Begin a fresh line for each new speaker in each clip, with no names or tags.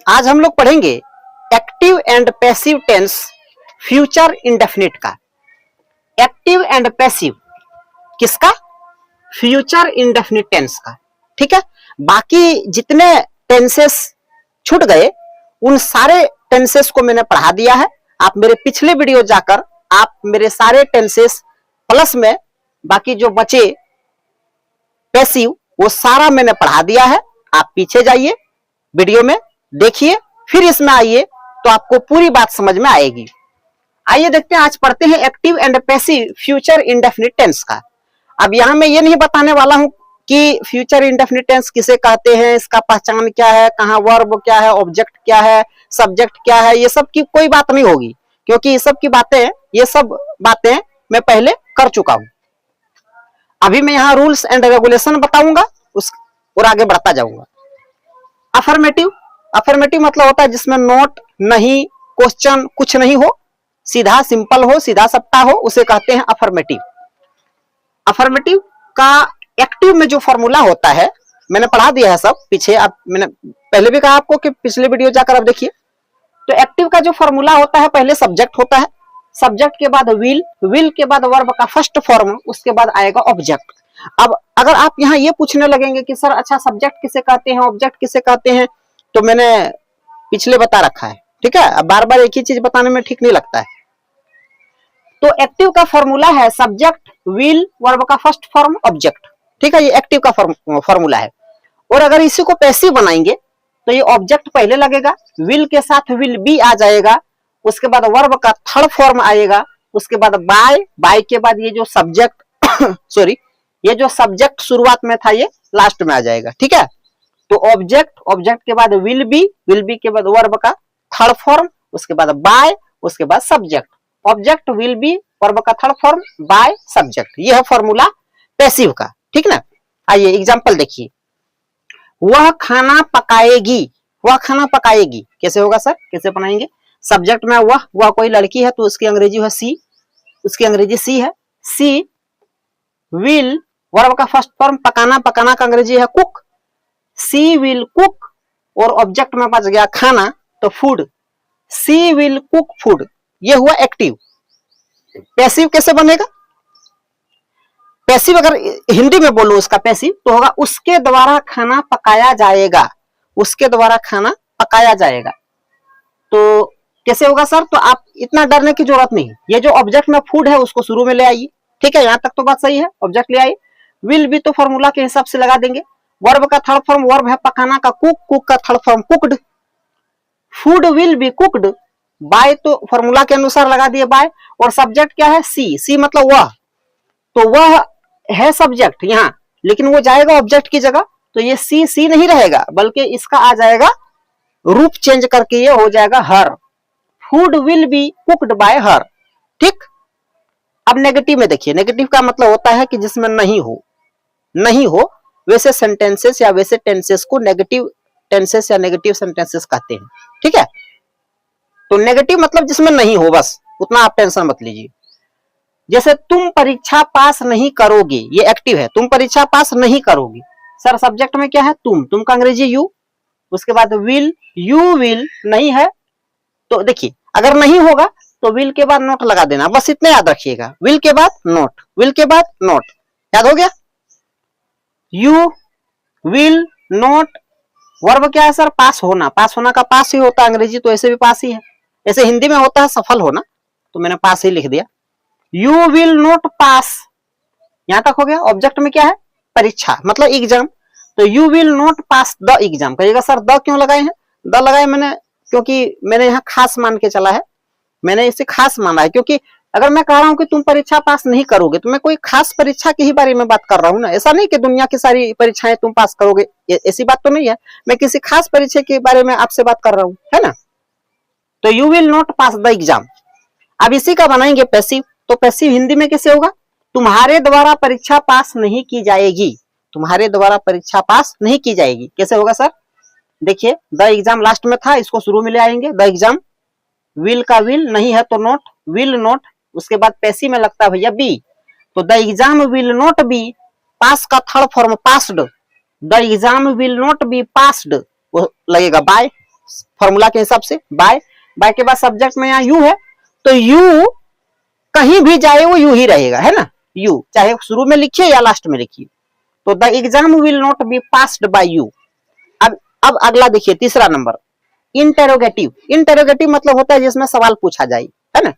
आज हम लोग पढ़ेंगे active and passive tense future indefinite का। एक्टिव एंड पैसिव किसका? फ्यूचर इंडेफिनिट टेंस का। ठीक है, बाकी जितने टेंसेस छूट गए उन सारे टेंसेस को मैंने पढ़ा दिया है। आप मेरे पिछले वीडियो जाकर आप मेरे सारे टेंसेस प्लस में बाकी जो बचे पैसिव वो सारा मैंने पढ़ा दिया है। आप पीछे जाइए, वीडियो में देखिए, फिर इसमें आइए तो आपको पूरी बात समझ में आएगी। आइए देखते हैं, आज पढ़ते हैं active and passive future indefinite tense का। अब यहां मैं ये नहीं बताने वाला हूं कि फ्यूचर इंडेफिनिट टेंस किसे कहते हैं, इसका पहचान क्या है, कहां वर्ब क्या है, ऑब्जेक्ट क्या है, सब्जेक्ट क्या है, ये सब की कोई बात नहीं होगी, क्योंकि ये सब बातें मैं पहले कर चुका हूं। अभी मैं यहाँ रूल्स एंड रेगुलेशन बताऊंगा और आगे बढ़ता जाऊंगा। अफर्मेटिव, अफर्मेटिव मतलब होता है जिसमें नोट नहीं, क्वेश्चन कुछ नहीं हो, सीधा सिंपल हो, सीधा सप्ता हो, उसे कहते हैं अफर्मेटिव। अफर्मेटिव का एक्टिव में जो फॉर्मूला होता है मैंने पढ़ा दिया है सब पीछे। आप मैंने पहले भी कहा आपको कि पिछले वीडियो जाकर आप देखिए। तो एक्टिव का जो फॉर्मूला होता है, पहले सब्जेक्ट होता है, सब्जेक्ट के बाद विल, विल के बाद वर्ब का फर्स्ट फॉर्म, उसके बाद आएगा ऑब्जेक्ट। अब अगर आप यहाँ ये पूछने लगेंगे कि सर अच्छा सब्जेक्ट किसे कहते हैं, ऑब्जेक्ट किसे कहते हैं, तो मैंने पिछले बता रखा है। ठीक है, अब बार बार एक ही चीज बताने में ठीक नहीं लगता है। तो एक्टिव का फॉर्मूला है सब्जेक्ट, विल, वर्ब का फर्स्ट फॉर्म, ऑब्जेक्ट। ठीक है, ये एक्टिव का फॉर्मूला है। और अगर इसी को पैसिव बनाएंगे तो ये ऑब्जेक्ट पहले लगेगा, विल के साथ विल बी आ जाएगा, उसके बाद वर्ब का थर्ड फॉर्म आएगा, उसके बाद बाय, बाय के बाद ये जो सब्जेक्ट सॉरी ये जो सब्जेक्ट शुरुआत में था ये लास्ट में आ जाएगा। ठीक है, तो ऑब्जेक्ट, ऑब्जेक्ट के बाद विल बी के बाद वर्ब का थर्ड फॉर्म, उसके बाद बाय, उसके बाद subject. Object, will be, verb का थर्ड फॉर्म, बाय, सब्जेक्ट। यह है फॉर्मूला पैसिव का। ठीक ना, आइए एग्जांपल देखिए। वह खाना पकाएगी, वह खाना पकाएगी कैसे होगा सर, कैसे बनाएंगे? सब्जेक्ट में वह कोई लड़की है तो उसकी अंग्रेजी है सी, उसकी अंग्रेजी सी है। सी विल, वर्ब का फर्स्ट फॉर्म, पकाना, पकाना का अंग्रेजी है कुक, सी विल कुक, और ऑब्जेक्ट में बच गया खाना तो food, she will cook food. ये हुआ एक्टिव। पैसिव कैसे बनेगा? पैसिव अगर हिंदी में बोलूं उसका पैसिव तो होगा उसके द्वारा खाना पकाया जाएगा, उसके द्वारा खाना पकाया जाएगा। तो कैसे होगा सर? तो आप इतना डरने की जरूरत नहीं। ये जो ऑब्जेक्ट में फूड है उसको शुरू में ले आइए। ठीक है, यहां तक तो बात सही है, ऑब्जेक्ट ले आइए। विल भी तो फॉर्मूला के हिसाब से लगा देंगे। वर्ब का थर्ड फॉर्म वर्ब है पकाना का कुक, कुक का third form cooked, food will be cooked. By तो फॉर्मूला के अनुसार लगा दिए बाय, और सब्जेक्ट क्या है? सी, सी मतलब वह, तो वह है सब्जेक्ट यहाँ, लेकिन वो जाएगा ऑब्जेक्ट की जगह, तो ये सी सी नहीं रहेगा बल्कि इसका आ जाएगा रूप चेंज करके ये हो जाएगा her. Food will be cooked by her. ठीक, अब नेगेटिव में देखिए। नेगेटिव का मतलब होता है कि जिसमें नहीं हो, नहीं हो वैसे सेंटेंसेस या वैसे टेंसेस को नेगेटिव टेंसेस या नेगेटिव सेंटेंसेस कहते हैं। ठीक है, तो नेगेटिव मतलब जिसमें नहीं हो, बस उतना आप टेंशन मत लीजिए। जैसे तुम परीक्षा पास नहीं करोगे, ये एक्टिव है, तुम परीक्षा पास नहीं करोगे। सर सब्जेक्ट में क्या है? तुम का अंग्रेजी यू, उसके बाद विल, यू विल नहीं है तो देखिए अगर नहीं होगा तो विल के बाद नोट लगा देना, बस इतने याद रखिएगा। विल के बाद नोट, विल के बाद नोट, याद हो गया? यू विल नोट, वर्ब क्या है सर? पास होना, पास होना का पास ही होता है, अंग्रेजी तो ऐसे भी पास ही है, ऐसे हिंदी में होता है सफल होना, तो मैंने पास ही लिख दिया। यू विल नोट पास, यहां तक हो गया। ऑब्जेक्ट में क्या है? परीक्षा मतलब एग्जाम, तो you will note pass the exam. कहिएगा सर द क्यों लगाए हैं? द लगाए मैंने क्योंकि मैंने यहाँ खास मान के चला है, मैंने इसे खास माना है, क्योंकि अगर मैं कह रहा हूं कि तुम परीक्षा पास नहीं करोगे तो मैं कोई खास परीक्षा के ही बारे में बात कर रहा हूं ना। ऐसा नहीं कि दुनिया की सारी परीक्षाएं तुम पास करोगे, ऐसी बात तो नहीं है। मैं किसी खास परीक्षा के बारे में आपसे बात कर रहा हूं, है ना। तो you will not pass the exam. अब इसी का बनाएंगे पैसिव। तो पैसिव हिंदी में कैसे होगा? तुम्हारे द्वारा परीक्षा पास नहीं की जाएगी, तुम्हारे द्वारा परीक्षा पास नहीं की जाएगी। कैसे होगा सर? देखिए द एग्जाम लास्ट में था, इसको शुरू में ले आएंगे। द एग्जाम, विल का विल नहीं है तो नोट, विल नोट, उसके बाद पैसिव में लगता है भैया बी, तो the exam will not be, pass का third form passed, the exam will not be passed, वो लगेगा बाय। फॉर्मूला के हिसाब से बाय, बाय के बाद सब्जेक्ट में यहाँ यू है, तो यू कहीं भी जाए वो यू ही रहेगा, है ना, यू चाहे शुरू में लिखिए या लास्ट में लिखिए। तो the exam will not be passed by you. अब अगला देखिए तीसरा नंबर, इंटेरोगेटिव। इंटेरोगेटिव मतलब होता है जिसमें सवाल पूछा जाए, है ना।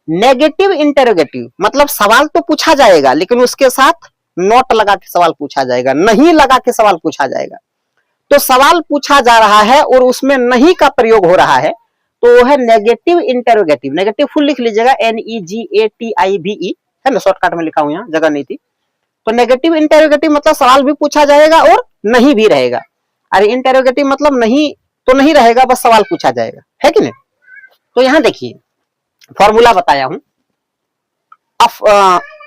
नेगेटिव इंटेरोगेटिव मतलब सवाल तो पूछा जाएगा लेकिन उसके साथ नोट लगा के सवाल पूछा जाएगा, नहीं लगा के सवाल पूछा जाएगा। तो सवाल पूछा जा रहा है और उसमें नहीं का प्रयोग हो रहा है, तो वो है नेगेटिव इंटेरोगेटिव। नेगेटिव फुल लिख लीजिएगा, NEGATIVE, है ना, शॉर्टकट में लिखा हूं, यहाँ जगह नहीं थी। तो नेगेटिव इंटेरोगेटिव मतलब सवाल भी पूछा जाएगा और नहीं भी रहेगा। अरे इंटेरोगेटिव मतलब नहीं तो नहीं रहेगा, बस सवाल पूछा जाएगा, है कि नहीं। तो यहां देखिए फॉर्मूला बताया हूं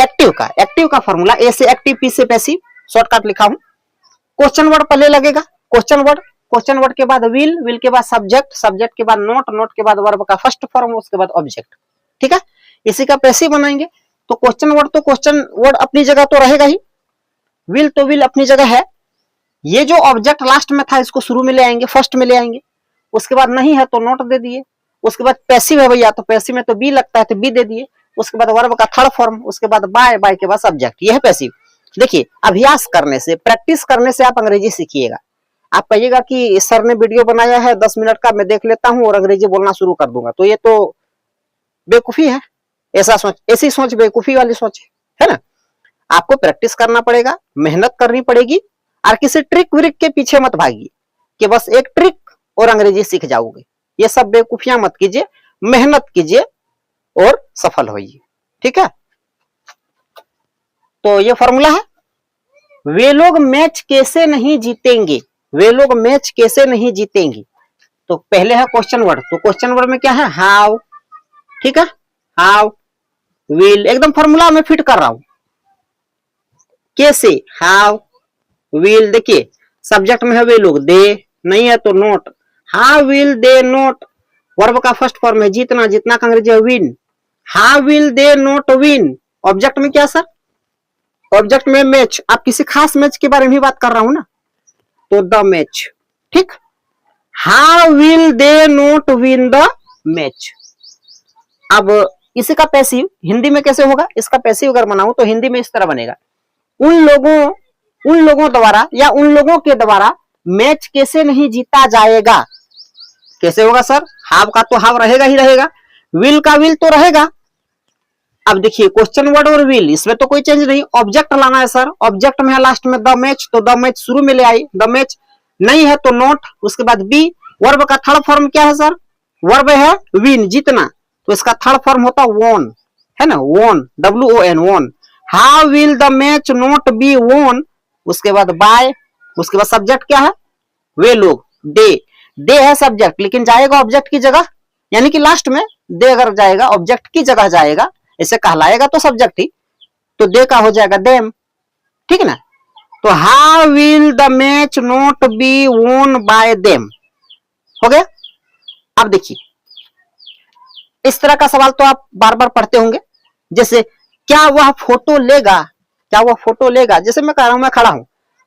एक्टिव का फॉर्मूला, ए से एक्टिव, पी से पैसिव, शॉर्टकट लिखा हूं। क्वेश्चन वर्ड पहले लगेगा, क्वेश्चन वर्ड के बाद विल के बाद सब्जेक्ट के बाद नोट के बाद वर्ब का फर्स्ट फॉर्म, उसके बाद ऑब्जेक्ट, ठीक है। इसी का पैसिव बनाएंगे। तो क्वेश्चन वर्ड अपनी जगह तो रहेगा ही, विल अपनी जगह है। ये जो ऑब्जेक्ट लास्ट में था इसको शुरू में ले आएंगे, फर्स्ट में ले आएंगे। उसके बाद नहीं है तो नोट दे दिए। उसके बाद पैसिव है भैया, तो पैसिव में तो बी लगता है तो बी दे दिए। उसके बाद वर्ब का थर्ड फॉर्म, उसके बाद बाय के बाद सब्जेक्ट, यह है पैसिव। देखिए अभ्यास करने से, प्रैक्टिस करने से आप अंग्रेजी सीखिएगा। आप कहिएगा कि सर ने वीडियो बनाया है 10 मिनट का, मैं देख लेता हूं और अंग्रेजी बोलना शुरू कर दूंगा, तो ये तो बेवकूफी है। ऐसी सोच बेवकूफी वाली सोच है ना। आपको प्रैक्टिस करना पड़ेगा, मेहनत करनी पड़ेगी, और किसी ट्रिक व्रिक के पीछे मत भागिए कि बस एक ट्रिक और अंग्रेजी सीख जाओगे। ये सब बेवकूफियां मत कीजिए, मेहनत कीजिए और सफल होइए, ठीक है। तो ये फॉर्मूला है। वे लोग मैच कैसे नहीं जीतेंगे, वे लोग मैच कैसे नहीं जीतेंगे। तो पहले है क्वेश्चन वर्ड, तो क्वेश्चन वर्ड में क्या है, हाउ, ठीक है, हाउ, विल, एकदम फॉर्मूला में फिट कर रहा हूं। कैसे, हाउ, विल, देखिए सब्जेक्ट में है वे लोग, दे नहीं है तो note, how will they note, verb का फर्स्ट फॉर्म है जीतना, जीतना का अंग्रेजी है win, how will they note win. Object में क्या सर, ऑब्जेक्ट में मैच, आप किसी खास मैच के बारे में बात कर रहा हूं ना, तो द मैच, ठीक। How will they note win the match. अब इसी का पैसिव हिंदी में कैसे होगा, इसका पैसिव अगर बनाऊं तो हिंदी में इस तरह बनेगा, उन लोगों द्वारा या उन लोगों के द्वारा मैच कैसे नहीं जीता जाएगा। कैसे होगा सर, हाव का तो हाव रहेगा ही रहेगा, विल का विल तो रहेगा। अब देखिए क्वेश्चन वर्ड और विल, इसमें तो कोई चेंज नहीं। ऑब्जेक्ट लाना है सर, ऑब्जेक्ट में है लास्ट में द मैच, तो द मैच शुरू में ले आई, द मैच नहीं है तो नोट, उसके बाद बी। वर्ब का थर्ड फॉर्म क्या है सर, वर्ब है विन, जीतना, तो इसका थर्ड फॉर्म होता वॉन, है ना, won, WON, won. How will the match not be won, उसके बाद बाय, उसके बाद सब्जेक्ट क्या है, वे लोग, दे है सब्जेक्ट लेकिन जाएगा ऑब्जेक्ट की जगह, यानी कि लास्ट में दे अगर जाएगा ऑब्जेक्ट की जगह जाएगा, इसे कहलाएगा तो सब्जेक्ट ही, तो दे का हो जाएगा देम, ठीक है ना। तो how will the match not be won by them, हो गया। अब देखिए इस तरह का सवाल तो आप बार बार पढ़ते होंगे, जैसे क्या वह फोटो लेगा, क्या वह फोटो लेगा। जैसे मैं कह रहा हूं, मैं खड़ा हूं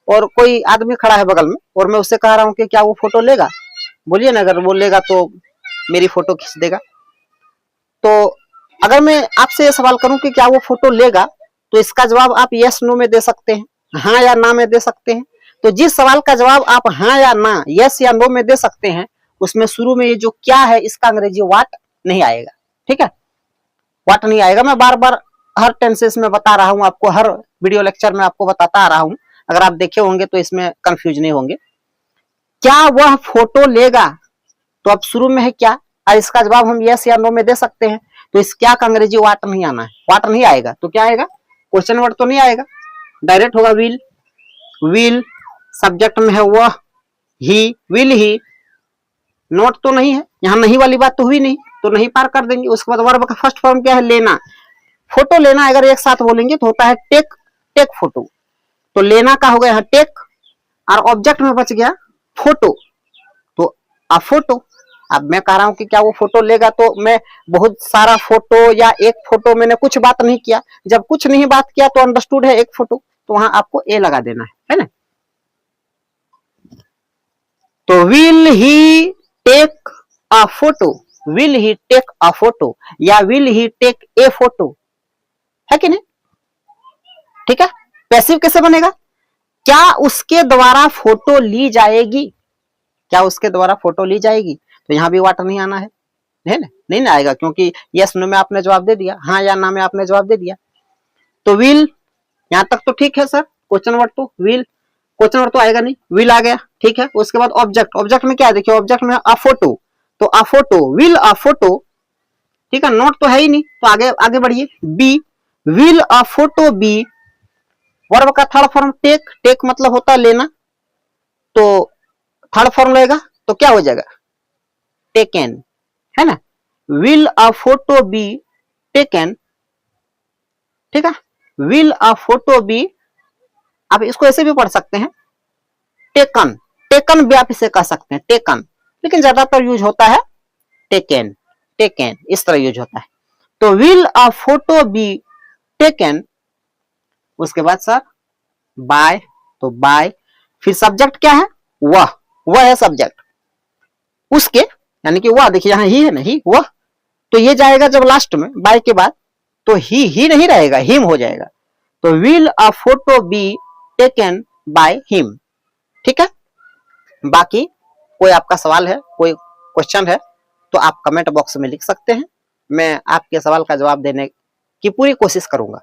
और कोई आदमी खड़ा है बगल में और मैं उससे कह रहा हूं कि क्या वो फोटो लेगा, बोलिए ना, अगर वो लेगा तो मेरी फोटो खींच देगा। तो अगर मैं आपसे ये सवाल करूं कि क्या वो फोटो लेगा, तो इसका जवाब आप यस नो में दे सकते हैं, हाँ या ना में दे सकते हैं। तो जिस सवाल का जवाब आप हाँ या ना, यस या नो में दे सकते हैं, उसमें शुरू में ये जो क्या है इसका अंग्रेजी व्हाट नहीं आएगा, ठीक है, व्हाट नहीं आएगा। मैं बार बार हर टेंसेस में बता रहा हूं आपको, हर वीडियो लेक्चर में आपको बताता आ रहा हूं, अगर आप देखे होंगे तो इसमें कंफ्यूज नहीं होंगे। क्या वह फोटो लेगा, तो अब शुरू में है क्या, और इसका जवाब हम यस या नो में दे सकते हैं, तो इस क्या का अंग्रेजी व्हाट नहीं आना है, व्हाट नहीं आएगा, तो क्या आएगा, क्वेश्चन वर्ड तो नहीं आएगा, डायरेक्ट होगा विल, सब्जेक्ट में है वह, ही, विल ही, नोट तो नहीं है, यहां नहीं वाली बात तो हुई नहीं, तो नहीं पार कर देंगे। उसके बाद वर्ब का फर्स्ट फॉर्म क्या है, लेना, फोटो लेना अगर एक साथ बोलेंगे तो होता है टेक फोटो, तो लेना का हो गया यहाँ टेक, और ऑब्जेक्ट में बच गया फोटो, तो आ फोटो। अब मैं कह रहा हूं कि क्या वो फोटो लेगा, तो मैं बहुत सारा फोटो या एक फोटो, मैंने कुछ बात नहीं किया, जब कुछ नहीं बात किया तो अंडरस्टूड है एक फोटो, तो वहां आपको ए लगा देना है ना। तो will he take a photo, will he take a photo या will he take a photo, है कि नहीं? ठीक है, पैसिव कैसे बनेगा? क्या उसके द्वारा फोटो ली जाएगी, क्या उसके द्वारा फोटो ली जाएगी, तो यहां भी वाटर नहीं आना है ना, नहीं ना आएगा, क्योंकि यस नो में आपने जवाब दे दिया, हाँ या ना में आपने जवाब दे दिया। तो विल, यहां तक तो ठीक है सर, क्वेश्चन वर्ड तो विल, क्वेश्चन वर्ड तो आएगा नहीं, विल आ गया, ठीक है। उसके बाद ऑब्जेक्ट, ऑब्जेक्ट में क्या है, देखिए ऑब्जेक्ट में अ फोटो, तो अ फोटो, विल अ फोटो, ठीक है, नोट तो है ही नहीं, तो आगे आगे बढ़िए। Be, will a photo be, verb का थर्ड फॉर्म टेक, टेक मतलब होता है लेना, तो थर्ड फॉर्म रहेगा तो क्या हो जाएगा, टेकन, है ना। Will a photo be taken, ठीक है, विल अ फोटो बी, आप इसको ऐसे भी पढ़ सकते हैं, टेकन, टेकन भी आप इसे कह सकते हैं, टेकन, लेकिन ज्यादातर यूज होता है टेकन, टेकन, इस तरह यूज होता है। तो will a photo be taken, उसके बाद सर बाय, तो बाय, फिर सब्जेक्ट क्या है, वह है सब्जेक्ट, उसके, यानी कि वह, देखिए यहां ही है ना, ही वह, तो ये जाएगा जब लास्ट में बाय के बाद, तो ही नहीं रहेगा, हिम हो जाएगा, तो will a photo be taken by him, ठीक है। बाकी कोई आपका सवाल है, कोई क्वेश्चन है, तो आप कमेंट बॉक्स में लिख सकते हैं, मैं आपके सवाल का जवाब देने की पूरी कोशिश करूंगा।